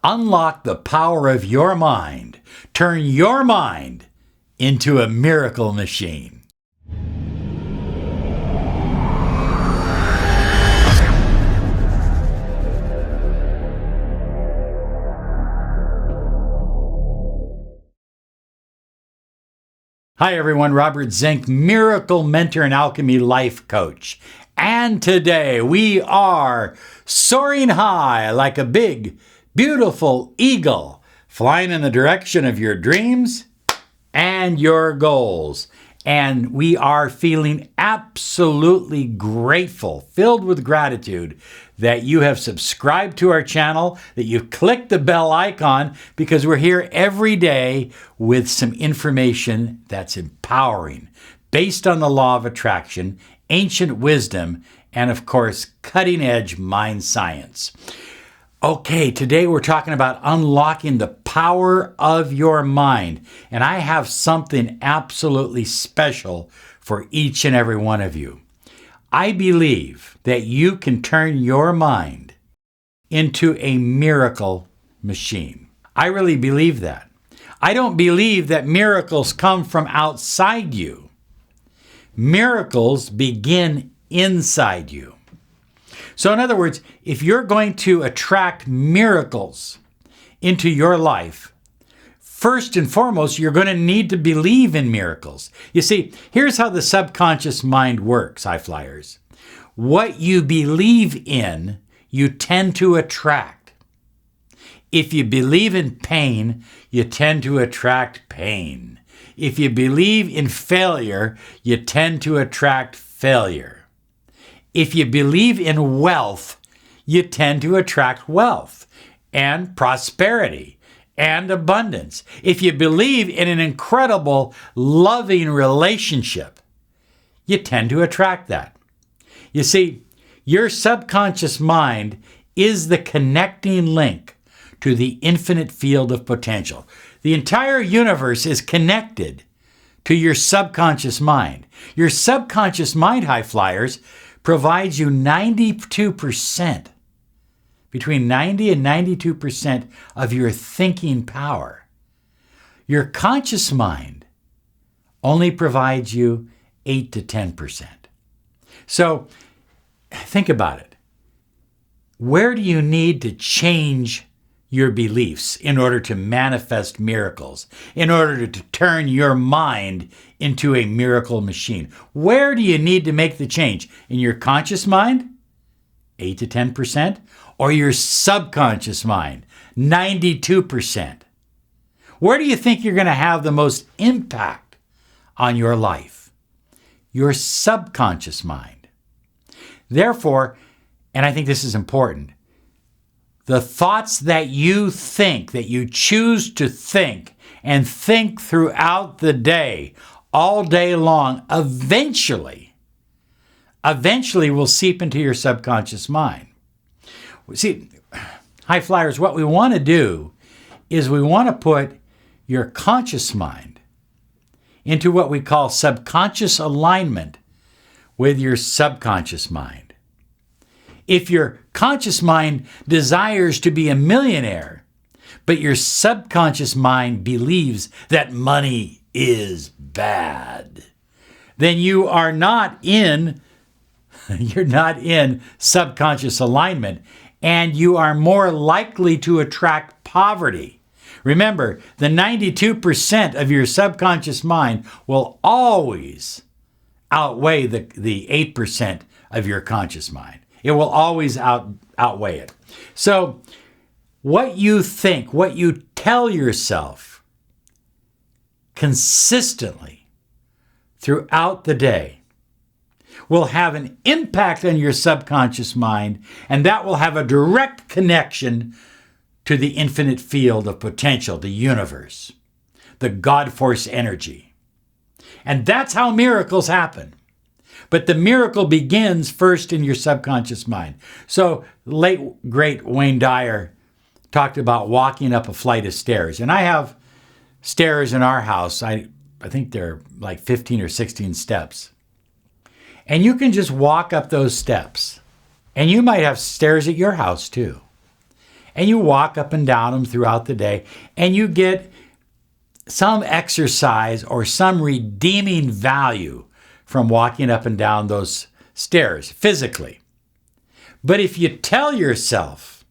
Unlock the power of your mind. Turn your mind into a miracle machine. Hi everyone, Robert Zink, miracle mentor and alchemy life coach. And today we are soaring high like a big, beautiful eagle, flying in the direction of your dreams and your goals. And we are feeling absolutely grateful, filled with gratitude that you have subscribed to our channel, that you've clicked the bell icon, because we're here every day with some information that's empowering, based on the law of attraction, ancient wisdom, and of course, cutting edge mind science. Okay, today we're talking about unlocking the power of your mind. And I have something absolutely special for each and every one of you. I believe that you can turn your mind into a miracle machine. I really believe that. I don't believe that miracles come from outside you. Miracles begin inside you. So in other words, if you're going to attract miracles into your life, first and foremost, you're going to need to believe in miracles. You see, here's how the subconscious mind works, high flyers. What you believe in, you tend to attract. If you believe in pain, you tend to attract pain. If you believe in failure, you tend to attract failure. If you believe in wealth, you tend to attract wealth and prosperity and abundance. If you believe in an incredible, loving relationship, you tend to attract that. You see, your subconscious mind is the connecting link to the infinite field of potential. The entire universe is connected to your subconscious mind. Your subconscious mind, high flyers, provides you 92%, between 90 and 92% of your thinking power. Your conscious mind only provides you 8 to 10%. So think about it. Where do you need to change your beliefs in order to manifest miracles, in order to turn your mind into a miracle machine? Where do you need to make the change? In your conscious mind, 8 to 10%, or your subconscious mind, 92%? Where do you think you're going to have the most impact on your life? Your subconscious mind. Therefore, and I think this is important, the thoughts that you think, that you choose to think, and think throughout the day, all day long, eventually will seep into your subconscious mind. See, high flyers, what we want to do is we want to put your conscious mind into what we call subconscious alignment with your subconscious mind. If your conscious mind desires to be a millionaire, but your subconscious mind believes that money is bad, then you're not in subconscious alignment, and you are more likely to attract poverty. Remember, the 92% of your subconscious mind will always outweigh the 8% of your conscious mind. It will always outweigh it. So what you think, what you tell yourself consistently throughout the day will have an impact on your subconscious mind, and that will have a direct connection to the infinite field of potential, the universe, the God force energy. And that's how miracles happen. But the miracle begins first in your subconscious mind. So late, great Wayne Dyer talked about walking up a flight of stairs. And I have stairs in our house. I think they're like 15 or 16 steps. And you can just walk up those steps. And you might have stairs at your house too. and you walk up and down them throughout the day, and you get some exercise or some redeeming value from walking up and down those stairs physically. But if you tell yourself,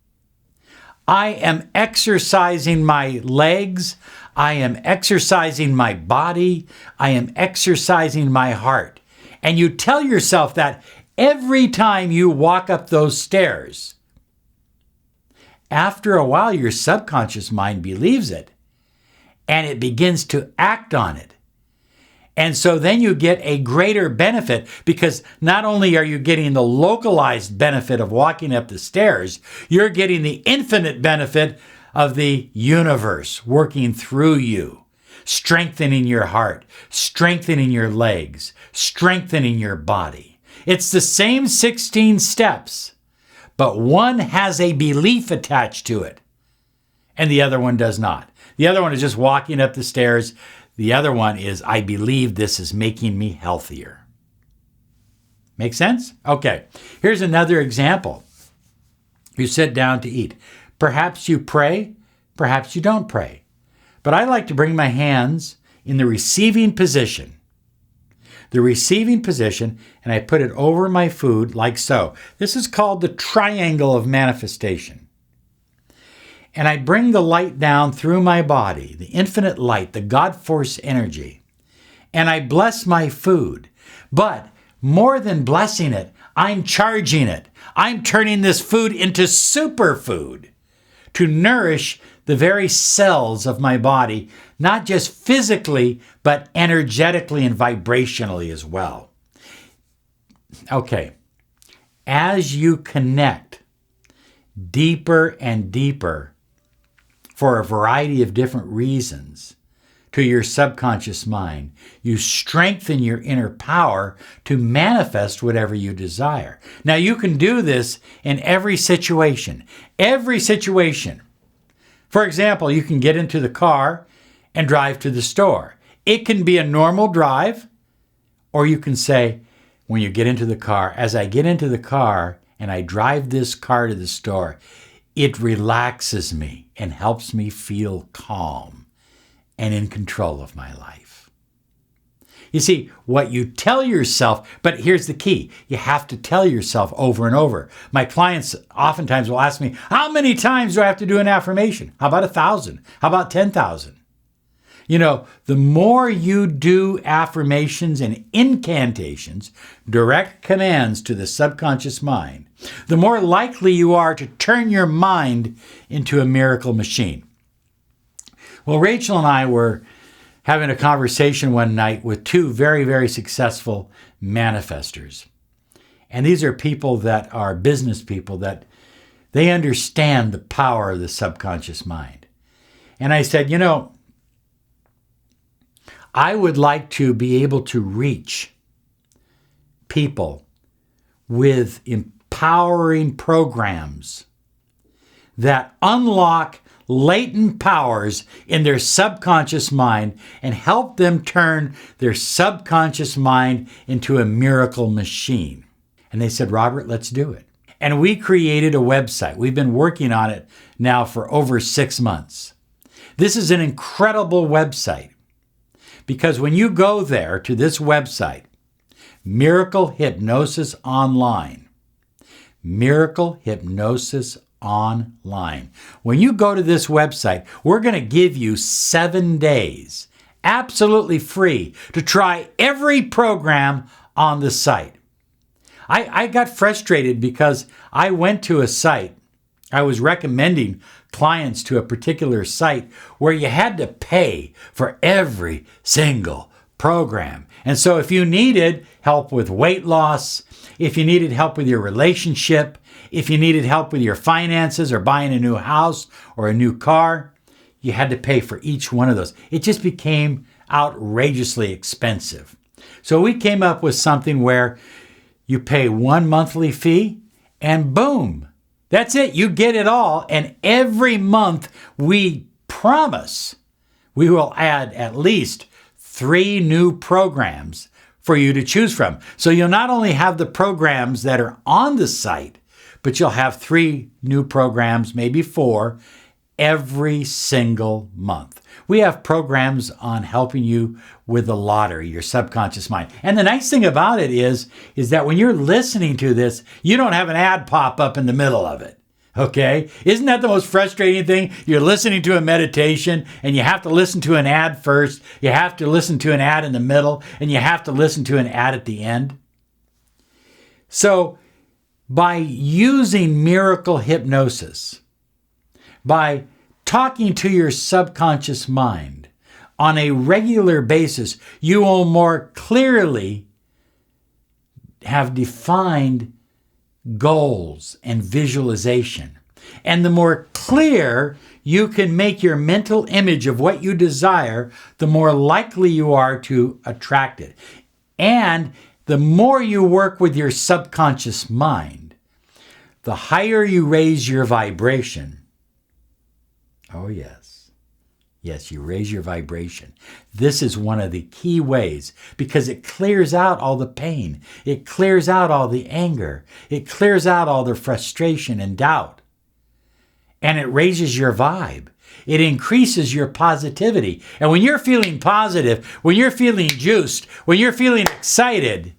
I am exercising my legs, I am exercising my body, I am exercising my heart, and you tell yourself that every time you walk up those stairs, after a while your subconscious mind believes it and it begins to act on it. And so then you get a greater benefit, because not only are you getting the localized benefit of walking up the stairs, you're getting the infinite benefit of the universe working through you, strengthening your heart, strengthening your legs, strengthening your body. It's the same 16 steps, but one has a belief attached to it, and the other one does not. The other one is just walking up the stairs. The other one is, I believe this is making me healthier. Make sense? Okay, here's another example. You sit down to eat. Perhaps you pray, perhaps you don't pray. But I like to bring my hands in the receiving position. The receiving position, and I put it over my food like so. This is called the triangle of manifestation. And I bring the light down through my body, the infinite light, the God force energy. And I bless my food. But more than blessing it, I'm charging it. I'm turning this food into superfood to nourish the very cells of my body, not just physically, but energetically and vibrationally as well. Okay, as you connect deeper and deeper for a variety of different reasons to your subconscious mind, you strengthen your inner power to manifest whatever you desire. Now, you can do this in every situation. Every situation. For example, you can get into the car and drive to the store. It can be a normal drive, or you can say, when you get into the car, as I get into the car and I drive this car to the store, it relaxes me and helps me feel calm and in control of my life. You see, what you tell yourself, but here's the key. You have to tell yourself over and over. My clients oftentimes will ask me, how many times do I have to do an affirmation? How about 1,000? How about 10,000? You know, the more you do affirmations and incantations, direct commands to the subconscious mind, the more likely you are to turn your mind into a miracle machine. Well, Rachel and I were having a conversation one night with two very, very successful manifestors. And these are people that are business people that they understand the power of the subconscious mind. And I said, you know, I would like to be able to reach people with empowering programs that unlock latent powers in their subconscious mind and help them turn their subconscious mind into a miracle machine. And they said, Robert, let's do it. And we created a website. We've been working on it now for over 6 months. This is an incredible website, because when you go there to this website, Miracle Hypnosis Online, Miracle Hypnosis Online. When you go to this website, we're going to give you 7 days, absolutely free, to try every program on the site. I got frustrated because I went to a site. I was recommending clients to a particular site where you had to pay for every single program. And so if you needed help with weight loss, if you needed help with your relationship, if you needed help with your finances or buying a new house or a new car, you had to pay for each one of those. It just became outrageously expensive. So we came up with something where you pay one monthly fee and boom, that's it. You get it all. And every month we promise we will add at least 3 new programs for you to choose from. So you'll not only have the programs that are on the site, but you'll have 3 new programs, maybe 4, every single month. We have programs on helping you with the lottery, your subconscious mind. And the nice thing about it is that when you're listening to this, you don't have an ad pop up in the middle of it. Okay? Isn't that the most frustrating thing? You're listening to a meditation and you have to listen to an ad first, you have to listen to an ad in the middle, and you have to listen to an ad at the end. So, by using miracle hypnosis, by talking to your subconscious mind on a regular basis, you will more clearly have defined goals and visualization. And the more clear you can make your mental image of what you desire, the more likely you are to attract it. And the more you work with your subconscious mind, the higher you raise your vibration. Oh, yes. Yes, you raise your vibration. This is one of the key ways because it clears out all the pain. It clears out all the anger. It clears out all the frustration and doubt. And it raises your vibe. It increases your positivity. And when you're feeling positive, when you're feeling juiced, when you're feeling excited,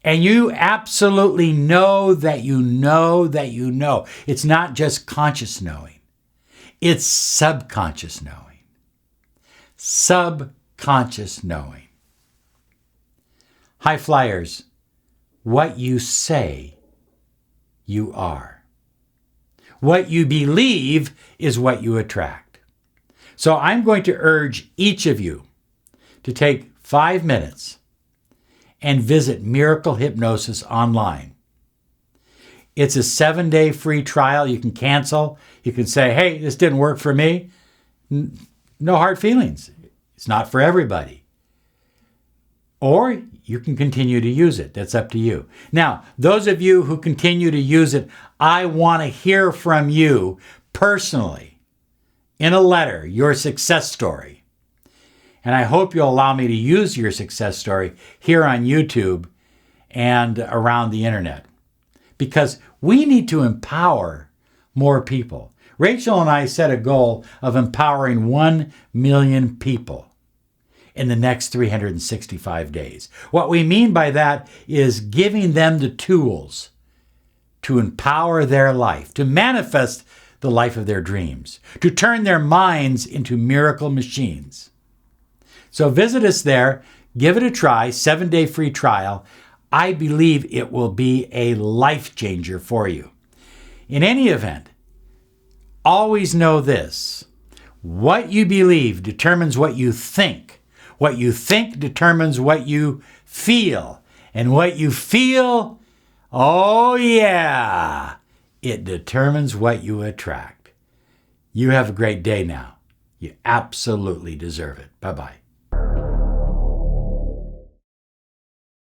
and you absolutely know that you know that you know, it's not just conscious knowing. It's subconscious knowing. Subconscious knowing. High flyers, what you say, you are. What you believe is what you attract. So I'm going to urge each of you to take 5 minutes and visit Miracle Hypnosis online. It's a 7-day free trial. You can cancel. You can say, hey, this didn't work for me. No hard feelings. It's not for everybody. Or you can continue to use it. That's up to you. Now, those of you who continue to use it, I want to hear from you personally in a letter, your success story. And I hope you'll allow me to use your success story here on YouTube and around the internet. Because we need to empower more people. Rachel and I set a goal of empowering 1 million people in the next 365 days. What we mean by that is giving them the tools to empower their life, to manifest the life of their dreams, to turn their minds into miracle machines. So visit us there, give it a try, 7-day free trial. I believe it will be a life changer for you. In any event, always know this: what you believe determines what you think. What you think determines what you feel. And what you feel, oh yeah, it determines what you attract. You have a great day now. You absolutely deserve it. Bye-bye.